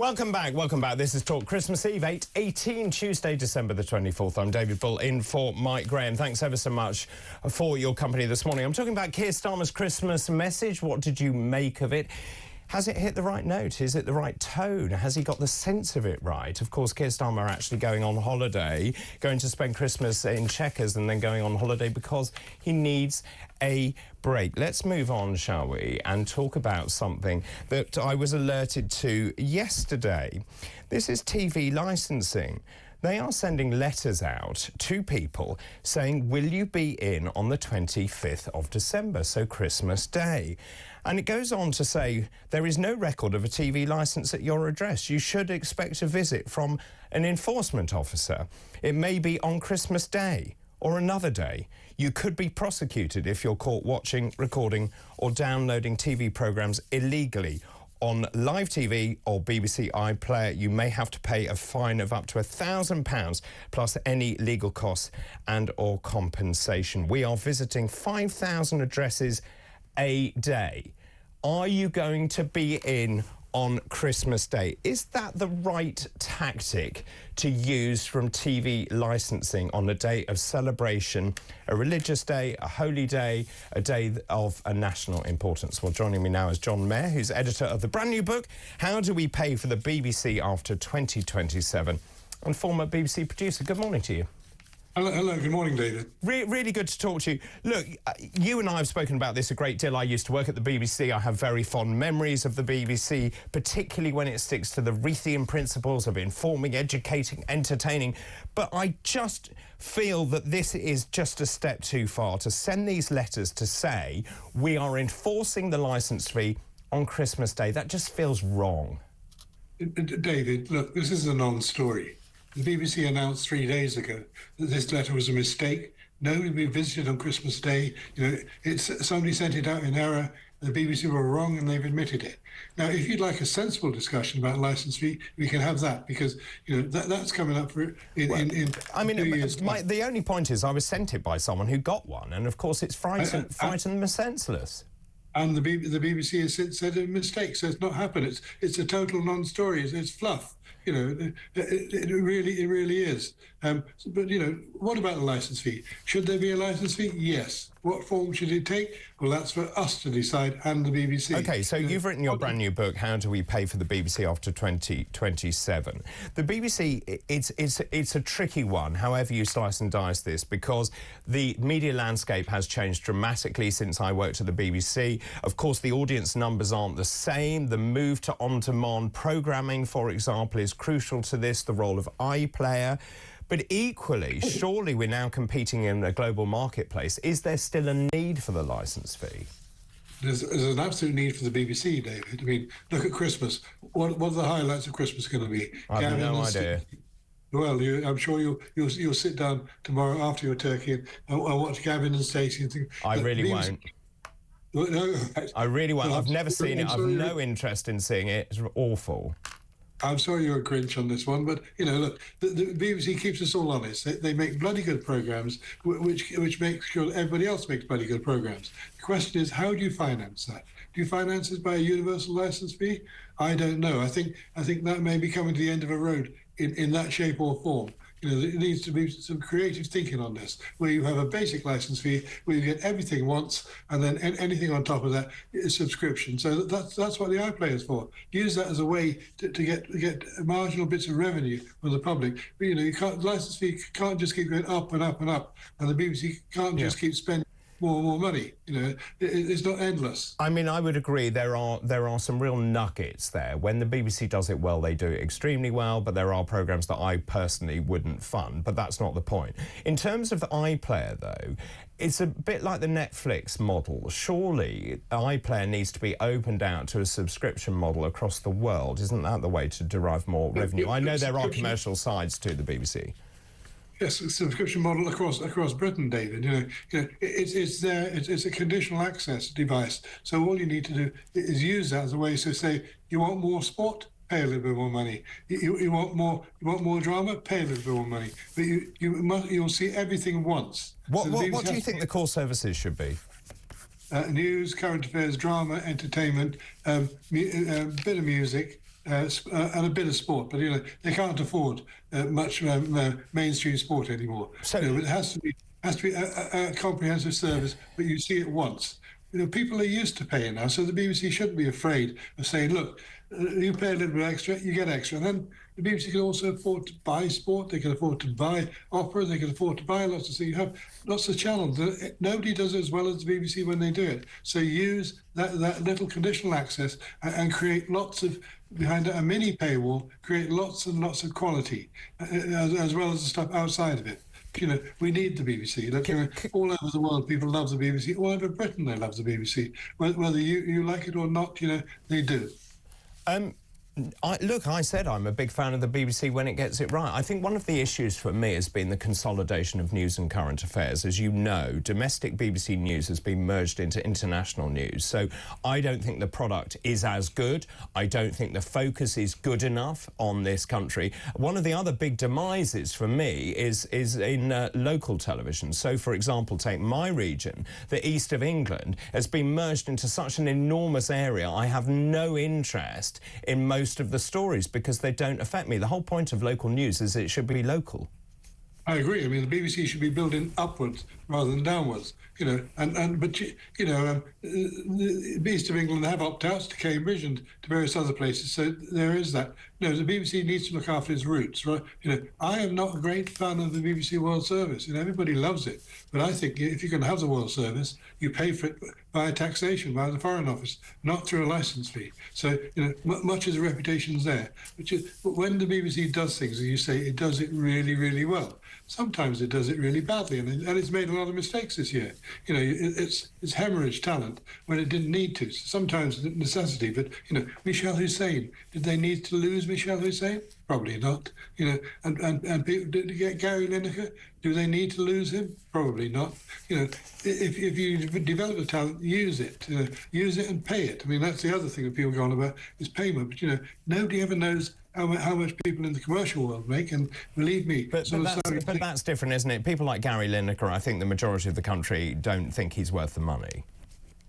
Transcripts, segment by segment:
Welcome back, welcome back. This is Talk Christmas Eve, 8/18, Tuesday, December the 24th. I'm David Bull, in for Mike Graham. Thanks ever so much for your company this morning. I'm talking about Keir Starmer's Christmas message. What did you make of it? Has it hit the right note? Is it the right tone? Has he got the sense of it right? Of course, Keir Starmer actually going on holiday, going to spend Christmas in Chequers and then going on holiday because he needs a break. Let's move on, shall we, and talk about something that I was alerted to yesterday. This is TV licensing. They are sending letters out to people saying, will you be in on the 25th of December, so Christmas Day? And it goes on to say, there is no record of a TV licence at your address. You should expect a visit from an enforcement officer. It may be on Christmas Day or another day. You could be prosecuted if you're caught watching, recording or downloading TV programmes illegally. On live TV or BBC iPlayer, you may have to pay a fine of up to £1,000 plus any legal costs and or compensation. We are visiting 5,000 addresses a day. Are you going to be in on Christmas Day? Is that the right tactic to use from TV licensing on a day of celebration, a religious day, a holy day, a day of a national importance? Well, joining me now is John Mair, who's editor of the brand new book, How Do We Pay for the BBC After 2027? And former BBC producer. Good morning to you. Hello, good morning, David. Really good to talk to you. Look, you and I have spoken about this a great deal. I used to work at the BBC. I have very fond memories of the BBC, particularly when it sticks to the Reithian principles of informing, educating, entertaining. But I just feel that this is just a step too far to send these letters to say we are enforcing the licence fee on Christmas Day. That just feels wrong. David, look, this is a non-story. The BBC announced 3 days ago that this letter was a mistake. Nobody will be visited on Christmas Day. You know, somebody sent it out in error. The BBC were wrong, and they've admitted it. Now, if you'd like a sensible discussion about licence fee, we can have that, because you know that's coming up for in 2 years. The only point is, I was sent it by someone who got one, and of course, it's frightened them senseless. And the BBC has said a mistake, so it's not happened. It's a total non-story. It's fluff. You know, it really is. But you know, what about the licence fee? Should there be a licence fee? Yes. What form should it take? Well, that's for us to decide, and the BBC. OK, so you've written your brand new book, How Do We Pay for the BBC After 2027? The BBC, it's a tricky one, however you slice and dice this, because the media landscape has changed dramatically since I worked at the BBC. Of course, the audience numbers aren't the same. The move to on-demand programming, for example, is crucial to this, the role of iPlayer. But equally, surely we're now competing in a global marketplace. Is there still a need for the licence fee? There's an absolute need for the BBC, David. I mean, look at Christmas. What are the highlights of Christmas going to be? I have no idea. Well, I'm sure you'll sit down tomorrow after your turkey and watch Gavin and Stacey and think. I really won't. No, I really won't. I've never seen it. I've no interest in seeing it. It's awful. I'm sorry you're a Grinch on this one, but, you know, look, the BBC keeps us all honest. They make bloody good programmes, which makes sure that everybody else makes bloody good programmes. The question is, how do you finance that? Do you finance it by a universal licence fee? I don't know. I think that may be coming to the end of a road in that shape or form. You know, there needs to be some creative thinking on this, where you have a basic licence fee, where you get everything once, and then anything on top of that is subscription. So that's what the iPlayer is for. Use that as a way to get marginal bits of revenue from the public. But, you know, the licence fee can't just keep going up and up and up, and the BBC can't just keep spending more and more money. You know, it's not endless. I mean, I would agree there are some real nuggets there. When the BBC does it well, they do it extremely well, but there are programmes that I personally wouldn't fund, but that's not the point. In terms of the iPlayer, though, it's a bit like the Netflix model. Surely iPlayer needs to be opened out to a subscription model across the world. Isn't that the way to derive more revenue? I know there are commercial sides to the BBC. Yes, a subscription model across Britain, David. You know, it's there. It's a conditional access device. So all you need to do is use that as a way to say, you want more sport, pay a little bit more money. You want more drama, pay a little bit more money. But you'll see everything once. What do you think the core services should be? News, current affairs, drama, entertainment, bit of music, and a bit of sport, but they can't afford much mainstream sport anymore. So it has to be a comprehensive service, but you see it once. People are used to paying now, so the BBC shouldn't be afraid of saying, look, you pay a little bit extra, you get extra. And then the BBC can also afford to buy sport, they can afford to buy opera, they can afford to buy lots of things. You have lots of channels. Nobody does it as well as the BBC when they do it. So use that little conditional access and create lots of, behind a mini paywall, create lots and lots of quality, as well as the stuff outside of it. We need the BBC. Look, all over the world, people love the BBC. All over Britain, they love the BBC. Whether you like it or not, they do. Look, I said I'm a big fan of the BBC when it gets it right. I think one of the issues for me has been the consolidation of news and current affairs. As you know, domestic BBC news has been merged into international news. So I don't think the product is as good. I don't think the focus is good enough on this country. One of the other big demises for me is in local television. So, for example, take my region, the east of England, has been merged into such an enormous area. I have no interest in most of the stories because they don't affect me. The whole point of local news is it should be local. I agree. I mean, the BBC should be building upwards rather than downwards. The East of England have opt-outs to Cambridge and to various other places, so there is that. The BBC needs to look after its roots, right? I am not a great fan of the BBC World Service. Everybody loves it, but I think if you're going to have the World Service, you pay for it via taxation, via the Foreign Office, not through a licence fee. So, much as the reputation's there. But when the BBC does things, as you say, it does it really, really well. Sometimes it does it really badly, and it's made a lot of mistakes this year. It's hemorrhaged talent when it didn't need to. Sometimes necessity, but Michel Hussein, did they need to lose Michel Hussein? Probably not. And people, did they get Gary Lineker? Do they need to lose him? Probably not. If you develop a talent, use it and pay it. I mean, that's the other thing that people go on about is payment. But nobody ever knows how much people in the commercial world make, and believe me. But that's different, isn't it? People like Gary Lineker, I think the majority of the country don't think he's worth the money.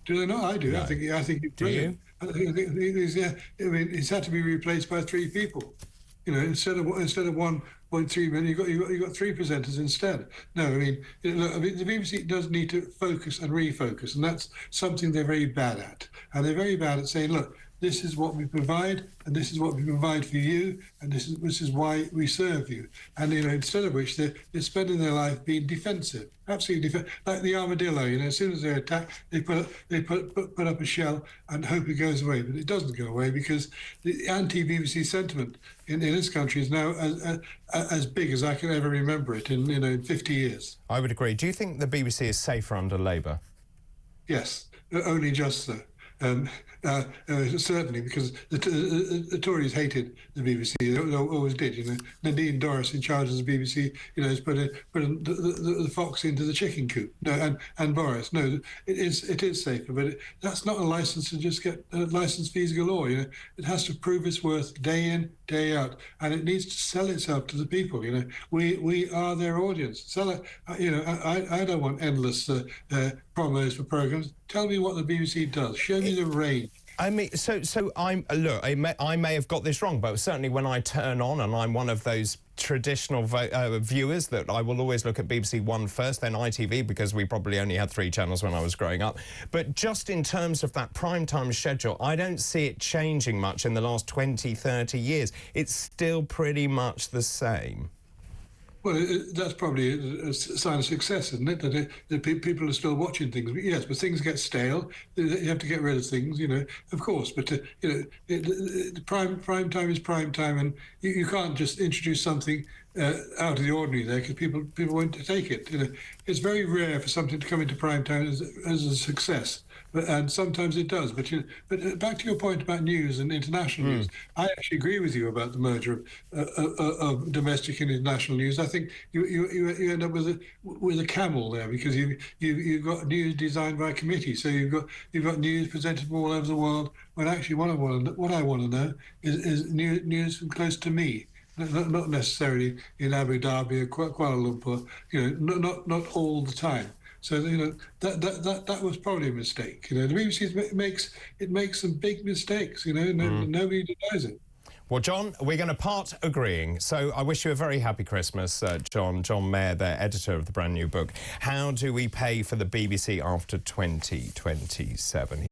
Do they not? I do. No. I think he's brilliant. He's had to be replaced by 3 people. Instead of 1.3 million, you got 3 presenters instead. No, the BBC does need to focus and refocus, and that's something they're very bad at. And they're very bad at saying, look, this is what we provide, and this is what we provide for you, and this is why we serve you. And instead of which they're spending their life being defensive, absolutely like the armadillo. As soon as they're attacked, they put up a shell and hope it goes away, but it doesn't go away because the anti-BBC sentiment in this country is now as big as I can ever remember it in 50 years. I would agree. Do you think the BBC is safer under Labour? Yes, only just so. Certainly, because the Tories hated the BBC. They always did. Nadine Dorris, in charge of the BBC, has put the fox into the chicken coop. No, and Boris. No, it is safer, but that's not a license to just get license fees galore. It has to prove its worth day in, day out, and it needs to sell itself to the people. We are their audience. Sell it. I don't want endless promos for programs. Tell me what the BBC does. Show me the range. I mean, I may have got this wrong, but certainly when I turn on, and I'm one of those traditional viewers that I will always look at BBC One first, then ITV, because we probably only had 3 channels when I was growing up. But just in terms of that prime-time schedule, I don't see it changing much in the last 20, 30 years. It's still pretty much the same. Well, that's probably a sign of success, isn't it? That people are still watching things. But yes, but things get stale. You have to get rid of things, of course. But prime time is prime time, and you can't just introduce something out of the ordinary there because people won't take it. It's very rare for something to come into prime time as a success. And sometimes it does. But back to your point about news and international news, I actually agree with you about the merger of domestic and international news. I think you end up with a camel there because you've got news designed by committee. So you've got news presented from all over the world. When actually what I want to know is news from close to me. Not necessarily in Abu Dhabi or Kuala Lumpur. Not all the time. So that was probably a mistake. The BBC makes some big mistakes. Nobody denies it. Well, John, we're going to part agreeing. So I wish you a very happy Christmas, John. John Mair, the editor of the brand new book, How Do We Pay for the BBC After 2027?